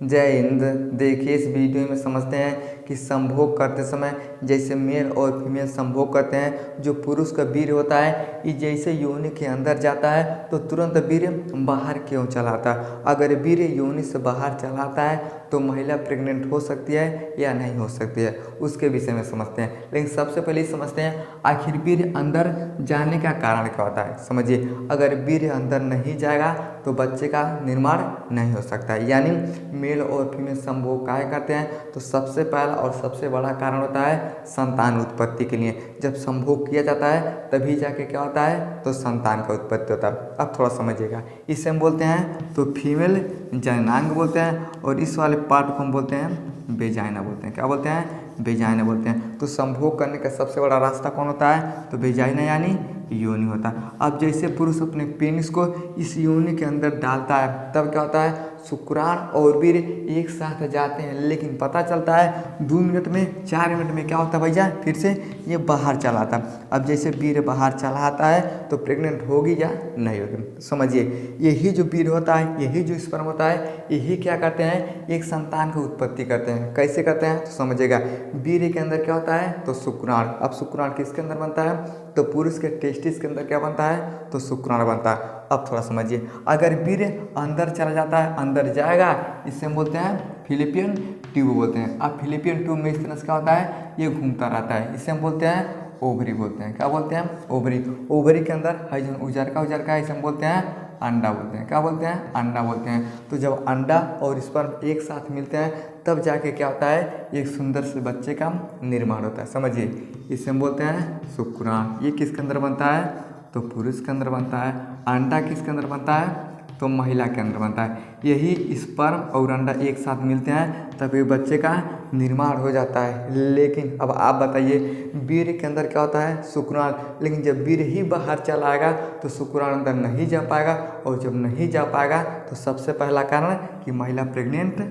जय हिंद। देखिए इस वीडियो में समझते हैं कि संभोग करते समय जैसे मेल और फीमेल संभोग करते हैं, जो पुरुष का वीर्य होता है ये जैसे योनि के अंदर जाता है तो तुरंत वीर्य बाहर क्यों चला आता है। अगर वीर्य योनि से बाहर चला आता है तो महिला प्रेग्नेंट हो सकती है या नहीं हो सकती है, उसके विषय में समझते हैं। लेकिन सबसे पहले समझते हैं आखिर वीर्य अंदर जाने का कारण क्या होता है। समझिए, अगर वीर्य अंदर नहीं जाएगा तो बच्चे का निर्माण नहीं हो सकता है। यानी मेल और फीमेल संभोग काहे करते हैं तो सबसे पहला और सबसे बड़ा कारण होता है संतान उत्पत्ति के लिए। जब संभोग किया जाता है तभी जाके क्या होता है तो संतान का उत्पत्ति होता है। अब थोड़ा समझिएगा, इसे हम बोलते हैं तो फीमेल जननांग बोलते हैं और इस वाले पार्ट को हम बोलते हैं वेजाइना बोलते हैं। क्या बोलते हैं? वेजाइना बोलते हैं। तो संभोग करने का सबसे बड़ा रास्ता कौन होता है तो वेजाइना यानी योनि होता है। अब जैसे पुरुष अपने पेनिस को इस योनि के अंदर डालता है तब क्या होता है शुक्राणु और वीर्य एक साथ जाते हैं, लेकिन पता चलता है 2 मिनट में 4 मिनट में क्या होता है भैया फिर से ये बाहर चला आता है। अब जैसे वीर्य बाहर चला आता है तो प्रेग्नेंट होगी या नहीं होगी। समझिए, यही जो वीर्य होता है, यही जो स्पर्म होता है, यही क्या करते हैं एक संतान की उत्पत्ति करते हैं। कैसे करते हैं तो समझिएगा, वीर्य के अंदर क्या होता है तो शुक्राणु। अब शुक्राणु किसके अंदर बनता है तो पुरुष के टेस्टिस के अंदर क्या बनता है तो शुक्राणु बनता है। अब थोड़ा समझिए, अगर वीर्य अंदर चला जाता है, अंदर जाएगा, इसे हम बोलते हैं फिलिपियन ट्यूब बोलते हैं। अब फिलिपियन ट्यूब में इस तरह से क्या होता है ये घूमता रहता है, इसे हम बोलते हैं ओवरी बोलते हैं। क्या बोलते हैं? ओवरी। ओवरी के अंदर है जो उजर का है, इसे हम बोलते हैं अंडा बोलते हैं। क्या बोलते हैं? अंडा बोलते हैं। तो जब अंडा और स्पर्म एक साथ मिलते हैं तब जाके क्या होता है एक सुंदर से बच्चे का निर्माण होता है। समझिए, इसे हम बोलते हैं शुक्राणु। ये किसके अंदर बनता है तो पुरुष के अंदर बनता है। अंडा किसके अंदर बनता है तो महिला के अंदर बनता है। यही स्पर्म और अंडा एक साथ मिलते हैं तभी बच्चे का निर्माण हो जाता है। लेकिन अब आप बताइए, वीर्य के अंदर क्या होता है शुक्राणु, लेकिन जब वीर्य ही बाहर चला आएगा तो शुक्राणु अंदर नहीं जा पाएगा, और जब नहीं जा पाएगा तो सबसे पहला कारण कि महिला प्रेग्नेंट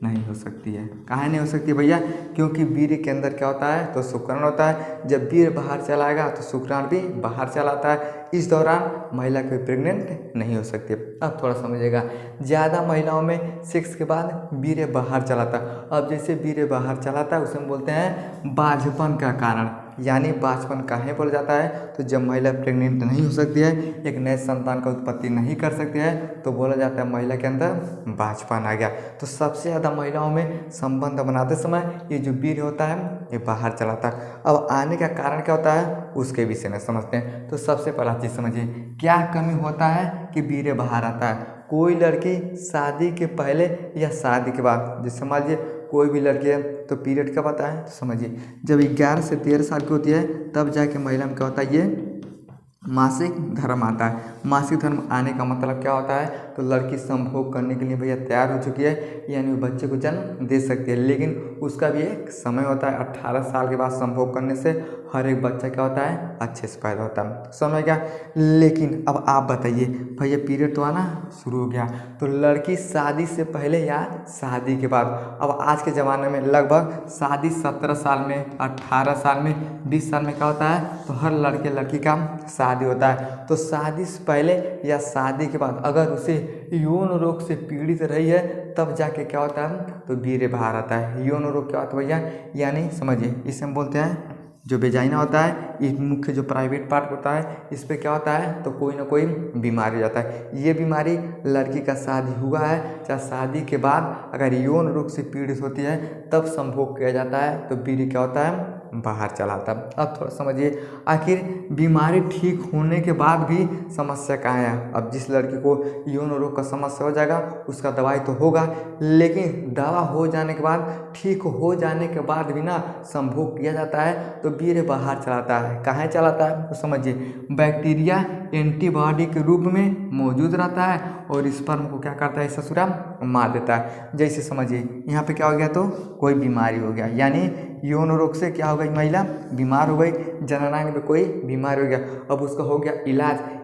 नहीं हो सकती है। काहे नहीं हो सकती भैया? क्योंकि वीर्य के अंदर क्या होता है तो शुक्राणु होता है। जब वीर्य बाहर चला आएगा तो शुक्राणु भी बाहर चला आता है। इस दौरान महिला कोई प्रेग्नेंट नहीं हो सकती। अब थोड़ा समझिएगा, ज़्यादा महिलाओं में सेक्स के बाद वीर्य बाहर चलाता है। अब जैसे वीर्य बाहर चलाता है उसे हम बोलते हैं बाझपन का कारण। यानी बाझपन काहे बोला जाता है तो जब महिला प्रेग्नेंट नहीं हो सकती है, एक नए संतान का उत्पत्ति नहीं कर सकती है, तो बोला जाता है महिला के अंदर बाझपन आ गया। तो सबसे ज़्यादा महिलाओं में संबंध बनाते समय ये जो वीर्य होता है ये बाहर चलाता है। अब आने का कारण क्या होता है उसके विषय में समझते हैं। तो सबसे पहला चीज़ समझिए, क्या कमी होता है कि वीर्य बाहर आता है। कोई लड़की शादी के पहले या शादी के बाद, जैसे समझ लीजिए कोई भी लड़की है तो पीरियड कब आता है तो समझिए जब 11 से 13 साल की होती है तब जाके महिला में क्या होता है ये मासिक धर्म आता है। मासिक धर्म आने का मतलब क्या होता है तो लड़की संभोग करने के लिए भैया तैयार हो चुकी है, यानी वो बच्चे को जन्म दे सकती है। लेकिन उसका भी एक समय होता है, 18 साल के बाद संभोग करने से हर एक बच्चा क्या होता है अच्छे से पैदा होता है। समझ गया? लेकिन अब आप बताइए भैया पीरियड तो आना शुरू हो गया, तो लड़की शादी से पहले या शादी के बाद। अब आज के ज़माने में लगभग शादी 17 साल में, 18 साल में, 20 साल में क्या होता है तो हर लड़के लड़की का शादी होता है। तो शादी से पहले या शादी के बाद अगर उसे यौन रोग से पीड़ित रही है तब जाके क्या होता है तो वीर्य बाहर आता है। यौन रोग क्या होता है भैया, यानी समझिए इसे हम बोलते हैं जो वेजाइना होता है, इस मुख्य जो प्राइवेट पार्ट होता है इस पे क्या होता है तो कोई ना कोई बीमारी हो जाता है। ये बीमारी लड़की का शादी हुआ है चाहे शादी के बाद अगर यौन रोग से पीड़ित होती है तब संभोग किया जाता है तो वीर्य क्या होता है बाहर चला आता है। अब थोड़ा समझिए, आखिर बीमारी ठीक होने के बाद भी समस्या कहाँ है। अब जिस लड़की को यौन रोग का समस्या हो जाएगा उसका दवाई तो होगा, लेकिन दवा हो जाने के बाद, ठीक हो जाने के बाद भी ना संभोग किया जाता है तो वीर्य बाहर चलाता है। कहाँ चलाता है तो समझिए, बैक्टीरिया एंटीबॉडी के रूप में मौजूद रहता है और स्पर्म को क्या करता है ससुरा मार देता है। जैसे समझिए यहाँ पे क्या हो गया तो कोई बीमारी हो गया, यानी यौन रोग से क्या हो गई महिला बीमार हो गई, जननांग में कोई बीमार हो गया। अब उसका हो गया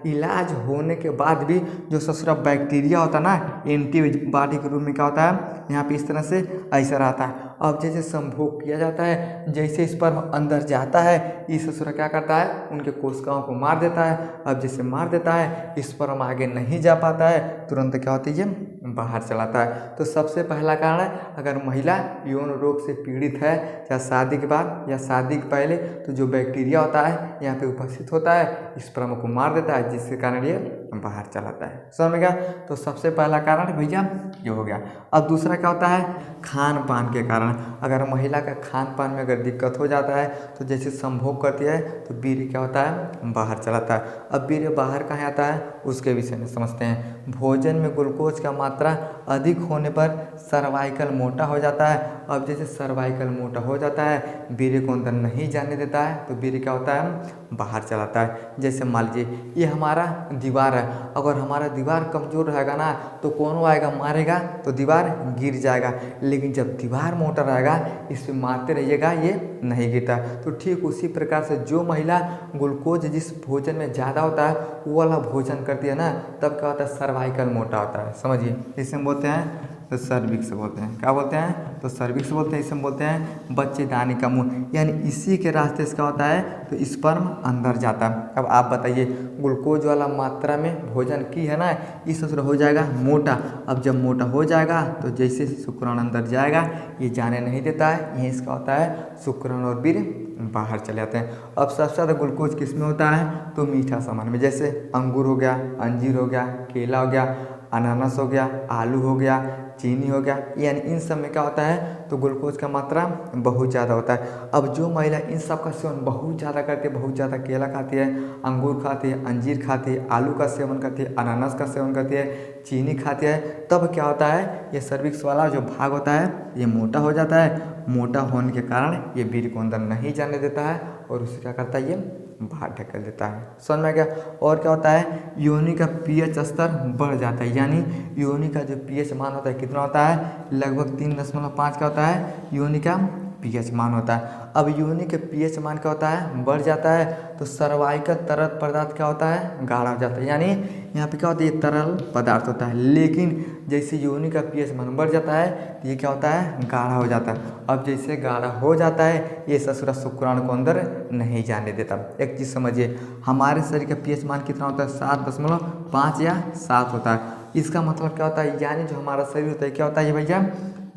इलाज होने के बाद भी जो ससुरा बैक्टीरिया होता है ना एंटीबॉडी के रूप में क्या होता है यहाँ पे इस तरह से ऐसा रहता है। अब जैसे संभोग किया जाता है, जैसे स्पर्म अंदर जाता है ये ससुरा क्या करता है उनके कोशिकाओं को मार देता है। अब जैसे जैसे मार देता है, स्पर्म आगे नहीं जा पाता है, तुरंत क्या होती है ये बाहर चलाता है। तो सबसे पहला कारण है, अगर महिला यौन रोग से पीड़ित है, चाहे शादी के बाद या शादी के पहले, तो जो बैक्टीरिया होता है यहाँ पे उपस्थित होता है, स्पर्म को मार देता है, जिसके कारण ये बाहर चलाता है। समझ में गया? तो सबसे पहला कारण भैया ये हो गया। अब दूसरा क्या होता है, खान पान के कारण। अगर महिला का खान पान में अगर दिक्कत हो जाता है, तो जैसे संभोग करती है तो वीर्य क्या होता है, बाहर चलाता है। अब वीर्य बाहर कहाँ आता है, उसके विषय में समझते हैं। भोजन में ग्लूकोज का मात्रा अधिक होने पर सर्वाइकल मोटा हो जाता है। अब जैसे सर्वाइकल मोटा हो जाता है, वीर्य को अंदर नहीं जाने देता है, तो वीर्य क्या होता है, बाहर चलाता है। जैसे मान लीजिए ये हमारा दीवार है, अगर हमारा दीवार कमज़ोर रहेगा ना, तो कौन आएगा मारेगा, तो दीवार गिर जाएगा। लेकिन जब दीवार मोटा रहेगा, इस पर मारते रहिएगा, ये नहीं गिरता। तो ठीक उसी प्रकार से जो महिला ग्लूकोज जिस भोजन में ज़्यादा होता है वो वाला भोजन करती है ना, तब क्या होता है, सर्वाइकल मोटा होता है। समझिए, इसे हम बोलते हैं तो सर्विक्स बोलते हैं। क्या बोलते हैं, तो सर्विक्स बोलते हैं। इसे हम बोलते हैं बच्चेदानी का मुंह, यानी इसी के रास्ते से क्या होता है, तो स्पर्म अंदर जाता है। अब आप बताइए, ग्लूकोज वाला मात्रा में भोजन की है ना, इस तरह हो जाएगा मोटा। अब जब मोटा हो जाएगा तो जैसे शुक्राणु अंदर जाएगा, ये जाने नहीं देता है, यहीं इसका होता है शुक्राणु और वीर्य बाहर चले जाते हैं। अब सबसे ज़्यादा ग्लूकोज किस में होता है, तो मीठा सामान में, जैसे अंगूर हो गया, अंजीर हो गया, केला हो गया, अनानास हो गया, आलू हो गया, चीनी हो गया, यानी इन सब में क्या होता है, तो ग्लूकोज का मात्रा बहुत ज़्यादा होता है। अब जो महिला इन सब का सेवन बहुत ज़्यादा करती है, बहुत ज़्यादा केला खाती है, अंगूर खाती है, अंजीर खाती है, आलू का सेवन करती है, अनानास का सेवन करती है, चीनी खाती है, तब क्या होता है, ये सर्विक्स वाला जो भाग होता है ये मोटा हो जाता है। मोटा होने के कारण ये वीर्य को अंदर नहीं जाने देता है और उसे क्या करता है, ये बाहर ढकेल देता है। समझ में आ गया? और क्या होता है, योनि का पीएच स्तर बढ़ जाता है, यानी योनि का जो पीएच मान होता है कितना होता है, लगभग 3.5 का होता है योनि का पीएच मान होता है। अब योनि के पीएच मान क्या होता है, बढ़ जाता है, तो सर्वाइकल तरल पदार्थ क्या होता है, गाढ़ा हो जाता है। यानी यहाँ पे क्या होता है, ये तरल पदार्थ होता है, लेकिन जैसे योनि का पीएच मान बढ़ जाता है तो ये क्या होता है, गाढ़ा हो जाता है। अब जैसे गाढ़ा हो जाता है, ये ससुरा शुक्राणु को अंदर नहीं जाने देता। एक चीज़ समझिए, हमारे शरीर का पीएच मान कितना होता है, 7.5 या 7 होता है। इसका मतलब क्या होता है, यानी जो हमारा शरीर होता है क्या होता है ये भैया,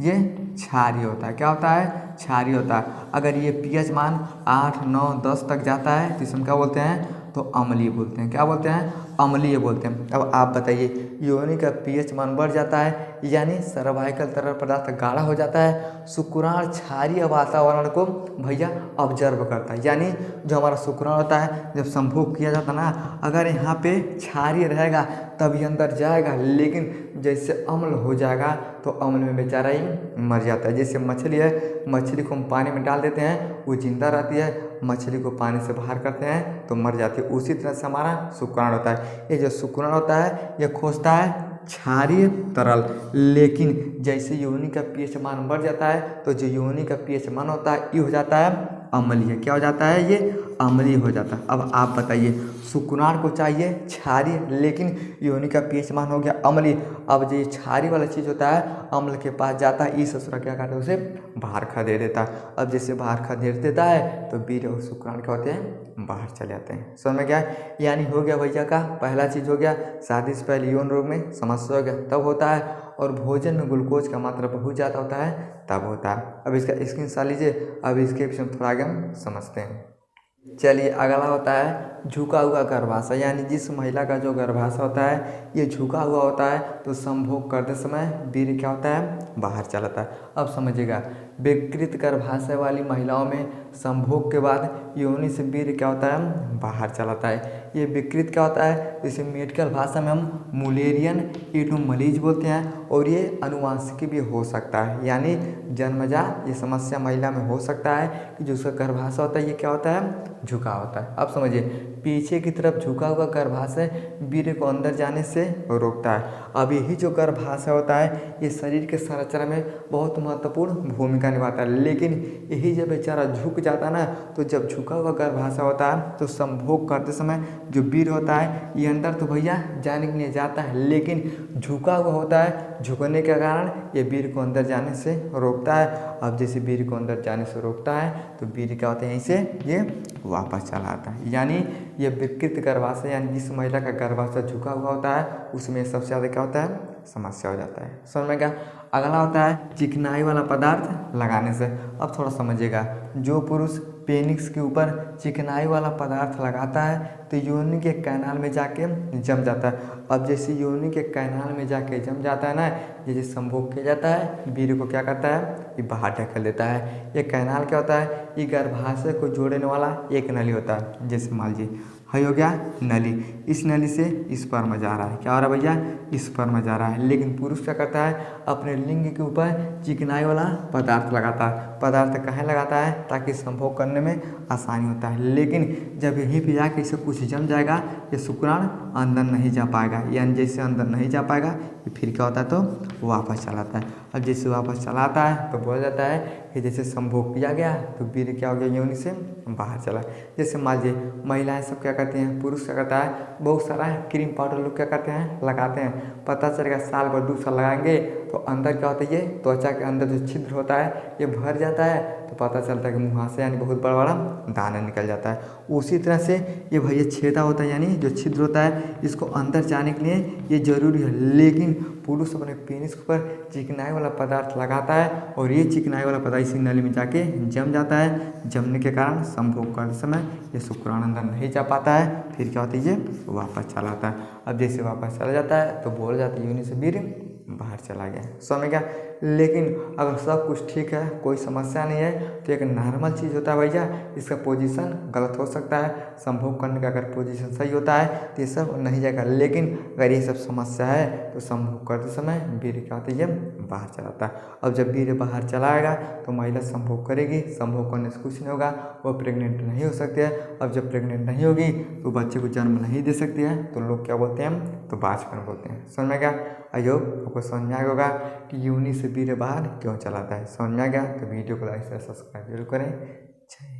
ये क्षारीय होता है। क्या होता है, क्षारीय होता है। अगर ये पीएच मान 8, 9, 10 तक जाता है तो इसे हम क्या बोलते हैं, तो अम्लीय बोलते हैं। क्या बोलते हैं, अम्लीय बोलते हैं। अब आप बताइए, योनि का पीएच मान बढ़ जाता है, यानी सर्वाइकल तरल पदार्थ गाढ़ा हो जाता है, शुक्राणु क्षारीय वातावरण को भैया ऑब्जर्व करता है। यानी जो हमारा शुक्राणु होता है, जब संभोग किया जाता है ना, अगर यहाँ पे क्षारीय रहेगा तब ये अंदर जाएगा, लेकिन जैसे अम्ल हो जाएगा तो अम्ल में बेचारा ही मर जाता है। जैसे मछली है, मछली को हम पानी में डाल देते हैं, वो जिंदा रहती है, मछली को पानी से बाहर करते हैं तो मर जाती है। उसी तरह से हमारा शुक्राणु होता है। ये जो शुक्राणु होता है ये खोजता है क्षारीय तरल, लेकिन जैसे योनि का पीएच मान बढ़ जाता है तो जो योनि का पीएच मान होता है ये हो जाता है अम्लीय। क्या हो जाता है, ये अम्लीय हो जाता है। अब आप बताइए, शुक्राणु को चाहिए क्षारीय, लेकिन योनि का पीएच मान हो गया अम्लीय। अब जो क्षारीय वाला चीज़ होता है अम्ल के पास जाता है, इस ससुरा क्या करता है, उसे बाहर खदेड़ देता है। अब जैसे बाहर खदेड़ देता है तो वीर्य और शुक्राणु क्या होते हैं, बाहर चले जाते हैं। समझ में क्या है, यानी हो गया भैया का पहला चीज़ हो गया, शादी से पहले यौन रोग में समस्या हो गया तब होता है, और भोजन में ग्लूकोज का मात्रा बहुत ज़्यादा होता है तब होता है। अब इसका स्क्रीनशॉट लीजिए, अब इसके विषय में थोड़ा आगे हम समझते हैं। चलिए, अगला होता है झुका हुआ गर्भाशय, यानी जिस महिला का जो गर्भाशय होता है ये झुका हुआ होता है, तो संभोग करते समय वीर्य क्या होता है, बाहर चलाता है। अब समझिएगा, विकृत गर्भाशय वाली महिलाओं में संभोग के बाद योनि से वीर्य क्या होता है, बाहर चलाता है। ये विकृत क्या होता है, इसे मेडिकल भाषा में हम मुलेरियन एनोमलीज बोलते हैं, और ये अनुवांशिक भी हो सकता है, यानी जन्मजात ये समस्या महिला में हो सकता है कि जो उसका गर्भाशय होता है ये क्या होता है, झुका होता है। अब समझिए, पीछे की तरफ झुका हुआ गर्भाशय वीर्य को अंदर जाने से रोकता है। अब यही जो गर्भाशय होता है ये शरीर के संरचना में बहुत महत्वपूर्ण भूमिका निभाता है, लेकिन यही जब बेचारा झुक जाता है ना, तो जब झुका हुआ गर्भाशय होता है तो संभोग करते समय जो वीर्य होता है ये अंदर तो भैया जाने के लिए जाता है, लेकिन झुका हुआ होता है, झुकने के कारण ये वीर्य को अंदर जाने से रोकता है। अब जैसे वीर्य को अंदर जाने से रोकता है तो वीर्य क्या होता है, यहीं से ये वापस चला आता है। यानी ये विकृत गर्भाशय यानी जिस महिला का गर्भाशय झुका हुआ होता है उसमें सबसे ज़्यादा क्या होता है, समस्या हो जाता है। समझ में क्या। अगला होता है चिकनाई वाला पदार्थ लगाने से। अब थोड़ा समझिएगा, जो पुरुष पेनिस के ऊपर चिकनाई वाला पदार्थ लगाता है तो योनि के कैनाल में जाके जम जाता है। अब जैसे योनि के कैनाल में जाके जम जाता है ना, जैसे संभोग किया जाता है, वीर्य को क्या करता है, ये बाहर ढकेल देता है। ये कैनाल क्या होता है, ये गर्भाशय को जोड़ने वाला एक नली होता है। जैसे मान लीजिए हो गया नली, इस नली से स्पर्म जा रहा है, क्या हो रहा है भैया, स्पर्म जा रहा है। लेकिन पुरुष क्या करता है, अपने लिंग के ऊपर चिकनाई वाला पदार्थ लगाता है। पदार्थ कहाँ लगाता है, ताकि संभोग करने में आसानी होता है। लेकिन जब यहीं पे जाके इसे कुछ जम जाएगा, ये शुक्राणु अंदर नहीं जा पाएगा, यानी जैसे अंदर नहीं जा पाएगा ये फिर क्या होता है, तो वापस चला आता है। अब जैसे वापस चला आता है तो बोला जाता है कि जैसे संभोग किया गया तो वीर्य क्या हो गया, योनि से बाहर चला। जैसे मान लीजिए महिलाएं सब क्या करती हैं, पुरुष क्या करता है, बहुत सारा क्रीम पाउडर लोग क्या करते हैं, लगाते हैं। पता चलेगा साल भर 2 साल लगाएंगे तो अंदर क्या होता है, ये त्वचा के अंदर जो छिद्र होता है ये भर जाता है, तो पता चलता है कि मुहासे यानी बहुत बड़ा बड़ा दाना निकल जाता है। उसी तरह से ये भैया छेदा होता है, यानी जो छिद्र होता है इसको अंदर जाने के लिए ये जरूरी है। लेकिन पुरुष अपने पेनिस पर चिकनाई वाला पदार्थ लगाता है और ये चिकनाई वाला पदार्थ इसी नली में जाके जम जाता है। जमने के कारण संभोग करते समय ये शुक्राणु अंदर नहीं जा पाता है, फिर क्या होता है, ये वापस चला आता है। अब जैसे वापस चला जाता है तो बोल जाता है योनि से वीर्य बाहर चला गया। समझ गया। लेकिन अगर सब कुछ ठीक है, कोई समस्या नहीं है, तो एक नॉर्मल चीज़ होता है भैया, इसका पोजीशन गलत हो सकता है। संभोग करने का अगर पोजीशन सही होता है तो ये सब नहीं जाएगा। लेकिन अगर ये सब समस्या है तो संभोग करते समय वीर्य क्या होता है, ये बाहर चला आता है। अब जब वीर्य बाहर चला आएगा तो महिला संभोग करेगी, संभोग करने से कुछ नहीं होगा, वो प्रेग्नेंट नहीं हो सकती है। अब जब प्रेग्नेंट नहीं होगी तो बच्चे को जन्म नहीं दे सकती है, तो लोग क्या बोलते हैं, तो बांझपन बोलते हैं। समझ में गया। आई होप आपको समझ में आ गया होगा कि योनि से वीर्य बाहर क्यों चलाता है। समझ में आ गया तो वीडियो को लाइक से सब्सक्राइब जरूर करें। जय